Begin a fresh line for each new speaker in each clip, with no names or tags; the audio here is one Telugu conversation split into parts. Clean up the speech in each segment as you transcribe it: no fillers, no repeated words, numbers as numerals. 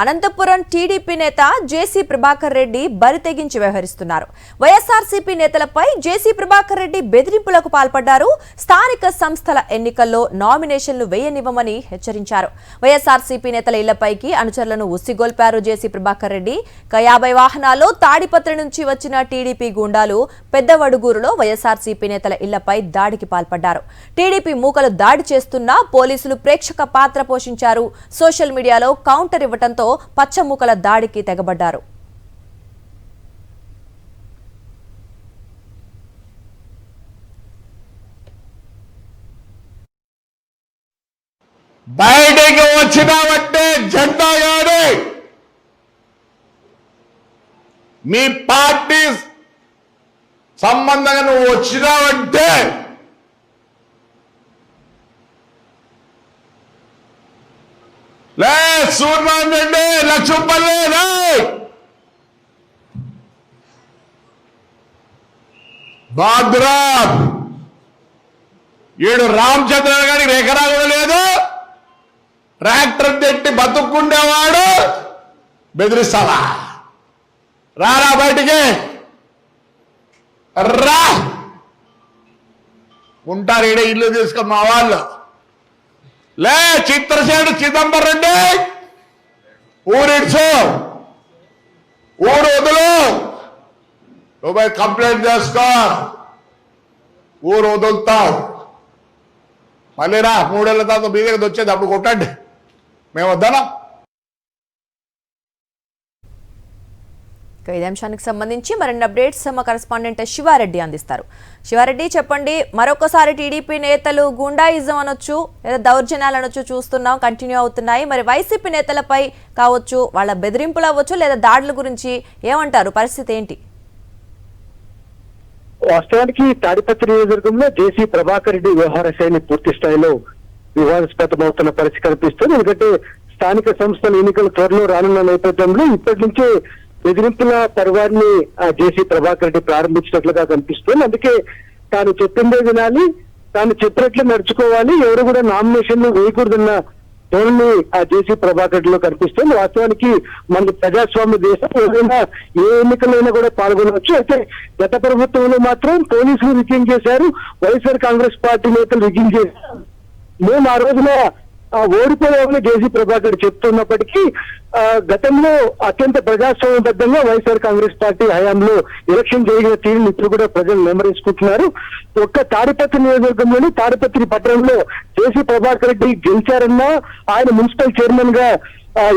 అనంతపురం టీడీపీ నేత జేసీ ప్రభాకర్ రెడ్డి బరితెగించి వ్యవహరిస్తున్నారు. వైఎస్ఆర్సీపీ నేతలపై జేసీ ప్రభాకర్ రెడ్డి బెదిరింపులకు పాల్పడ్డారు. స్థానిక సంస్థల ఎన్నికల్లో నామినేషన్లు వేయనివ్వమని హెచ్చరించారు. వైఎస్ఆర్సీపీ నేతల ఇళ్లపైకి అనుచరులను ఉసిగొల్పారు జేసీ ప్రభాకర్ రెడ్డి. 50 వాహనాల్లో తాడిపత్రి నుంచి వచ్చిన టీడీపీ గూండాలు పెద్దవడుగూరులో వైఎస్ఆర్సీపీ నేతల ఇళ్లపై దాడికి పాల్పడ్డారు. టీడీపీ మూకలు దాడి చేస్తున్నా పోలీసులు ప్రేక్షక పాత్ర పోషించారు. సోషల్ మీడియాలో కౌంటర్ ఇవ్వడంతో పచ్చమూకల దాడికి తెగబడ్డారు.
బయటికి వచ్చినావంటే జెండా గాని మీ పార్టీ సంబంధంగా నువ్వు వచ్చినావంటే లే సూర్యనారాయణ రెడ్డి లక్ష్మపల్లి బాద్రాబ్ ఈడు రామచంద్ర గారికి ఎకరా కూడా లేదు. ట్రాక్టర్ తెట్టి బతుక్కుండేవాడు బెదిరిస్తావా? రారా బయటికి రా. ఉంటారు ఈడ ఇల్లు తీసుకుని మా వాళ్ళు. లే చిత్రసేను చిదంబరం రెడ్డి ఊరిడ్చు, ఊరు వదులు, నువ్వు కంప్లైంట్ చేసుకో, ఊరు వదులుతావు. మళ్ళీ రా 3 ఏళ్ల తర్వాత మీ దగ్గర వచ్చేది, అప్పుడు కొట్టండి, మేము వద్దానా?
ఇదే అంశానికి సంబంధించి మరిన్ని అప్డేట్స్ మా కరెస్పాండెంట్ శివారెడ్డి అందిస్తారు. శివారెడ్డి, చెప్పండి, మరొకసారి టీడీపీ నేతలు గుండాయిజం అనొచ్చు లేదా దౌర్జన్యాలు అనొచ్చు చూస్తున్నాం, కంటిన్యూ అవుతున్నాయి. మరి వైసీపీ నేతలపై కావచ్చు, వాళ్ళ బెదిరింపులు అవ్వచ్చు లేదా దాడుల గురించి ఏమంటారు? పరిస్థితి ఏంటి?
వాస్తవానికి తాడిపత్రి నియోజకవర్గంలో జేసీ ప్రభాకర్ రెడ్డి వ్యవహార శైలి పూర్తి స్థాయిలో వివాదాస్పదమవుతున్న పరిస్థితి కనిపిస్తుంది. ఎందుకంటే స్థానిక సంస్థల ఎన్నికలు త్వరలో రానున్న నేపథ్యంలో ఇప్పటి నుంచే బెదిరింపుల పర్వాన్ని జేసీ ప్రభాకర్ రెడ్డి ప్రారంభించినట్లుగా కనిపిస్తుంది. అందుకే తాను చెప్పిందే వినాలి, తాను చెప్పినట్లు నడుచుకోవాలి, ఎవరు కూడా నామినేషన్లు వేయకూడదన్న ధోరణి ఆ జేసీ ప్రభాకర్ రెడ్డిలో కనిపిస్తుంది. వాస్తవానికి మన ప్రజాస్వామ్య దేశం, ఏదైనా ఏ ఎన్నికలైనా కూడా పాల్గొనవచ్చు. అయితే గత ప్రభుత్వంలో మాత్రం పోలీసులు రిగ్గింగ్ చేశారు, వైఎస్ఆర్ కాంగ్రెస్ పార్టీ నేతలు రిగ్గింగ్ చేశారు. మేము ఆ రోజున ఓడిపోయామని జేసీ ప్రభాకర్ చెప్తున్నప్పటికీ గతంలో అత్యంత ప్రజాస్వామ్యబద్ధంగా వైఎస్ఆర్ కాంగ్రెస్ పార్టీ హయాంలో ఎలక్షన్ జరిగిన తీరుని ఇప్పుడు కూడా ప్రజలు నెమరేసుకుంటున్నారు. ఒక్క తాడిపత్రి నియోజకవర్గంలోని తాడిపత్రి పట్టణంలో జేసీ ప్రభాకర్ రెడ్డి గెలిచారన్నా, ఆయన మున్సిపల్ చైర్మన్ గా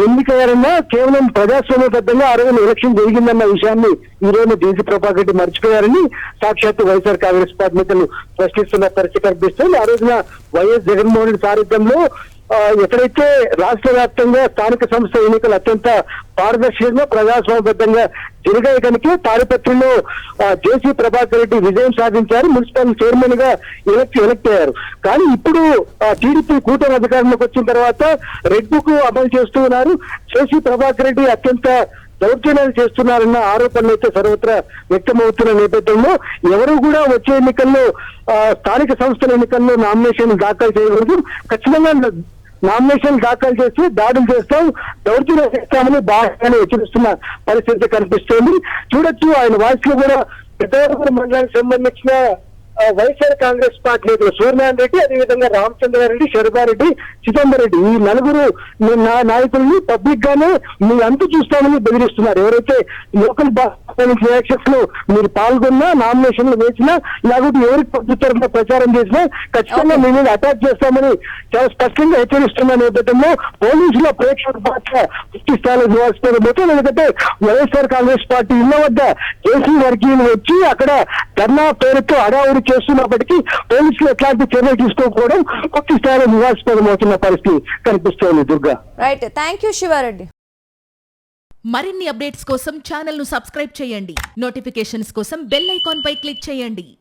ఎన్నికయ్యారన్నా కేవలం ప్రజాస్వామ్యబద్ధంగా ఆ రోజున ఎలక్షన్ జరిగిందన్న విషయాన్ని ఈ రోజు జేసీ ప్రభాకర్ రెడ్డి మర్చిపోయారని సాక్షాత్తు వైఎస్ఆర్ కాంగ్రెస్ పార్టీ నేతలు ప్రశ్నిస్తున్న పరిస్థితి కనిపిస్తుంది. ఆ రోజున వైఎస్ జగన్మోహన్ రెడ్డి సారథ్యంలో ఎక్కడైతే రాష్ట్ర వ్యాప్తంగా స్థానిక సంస్థ ఎన్నికలు అత్యంత పారదర్శకంగా ప్రజాస్వామ్యబద్ధంగా జరిగాయి కనుక తాడిపత్రిలో జేసీ ప్రభాకర్ రెడ్డి విజయం సాధించారు, మున్సిపల్ చైర్మన్ గా ఎలక్ట్ అయ్యారు. కానీ ఇప్పుడు టీడీపీ కూటమి అధికారంలోకి వచ్చిన తర్వాత రెడ్ బుక్ అమలు చేస్తూ ఉన్నారు. జేసీ ప్రభాకర్ రెడ్డి అత్యంత దౌర్జన్యాలు చేస్తున్నారన్న ఆరోపణలు అయితే సర్వత్రా వ్యక్తమవుతున్న నేపథ్యంలో ఎవరు కూడా వచ్చే ఎన్నికల్లో స్థానిక సంస్థల ఎన్నికల్లో నామినేషన్ దాఖలు చేయకూడదు, ఖచ్చితంగా నామినేషన్ దాఖలు చేసి దాడులు చేస్తాం, దౌర్జన్యం చేస్తామని బాగానే హెచ్చరిస్తున్న పరిస్థితి కనిపిస్తోంది. చూడొచ్చు ఆయన వాయిస్ లో కూడా పెద్దవరపురం మండలానికి సంబంధించిన వైఎస్ఆర్ కాంగ్రెస్ పార్టీ నేతలు సూర్యనారాయణ రెడ్డి, అదేవిధంగా రామచంద్రారెడ్డి, శర్బారెడ్డి, చిదంబరం రెడ్డి ఈ 4 నాయకుల్ని పబ్లిక్ గానే మీ అంతు చూస్తామని బెదిరిస్తున్నారు. ఎవరైతే లోకల్ ఎలక్షన్స్ లో మీరు పాల్గొన్నా, నామినేషన్లు వేసినా, లేకపోతే ఎవరికి ప్రభుత్వంలో ప్రచారం చేసినా ఖచ్చితంగా మీ మీద అటాక్ చేస్తామని చాలా స్పష్టంగా హెచ్చరిస్తున్న నేపథ్యంలో పోలీసుల ప్రేక్షక పాత్ర పూర్తి స్థాయిలో నివాసిపోవడం. ఎందుకంటే వైఎస్ఆర్ కాంగ్రెస్ పార్టీ ఇళ్ల వద్ద జేసీ వర్గీయులు వచ్చి అక్కడ ధర్నా పేరుతో అడావుడి చేస్తున్నప్పటికీ పోలీసులు ఎట్లాంటి చర్యలు తీసుకోకపోవడం పూర్తి స్థాయిలో వివాదాస్పదం అవుతున్న పరిస్థితి కనిపిస్తోంది. Durga,
right, thank you Siva Reddy.
మరిన్ని అప్డేట్స్ కోసం ఛానల్ ను సబ్స్క్రైబ్ చేయండి. నోటిఫికేషన్స్ కోసం బెల్ ఐకాన్ పై క్లిక్ చేయండి.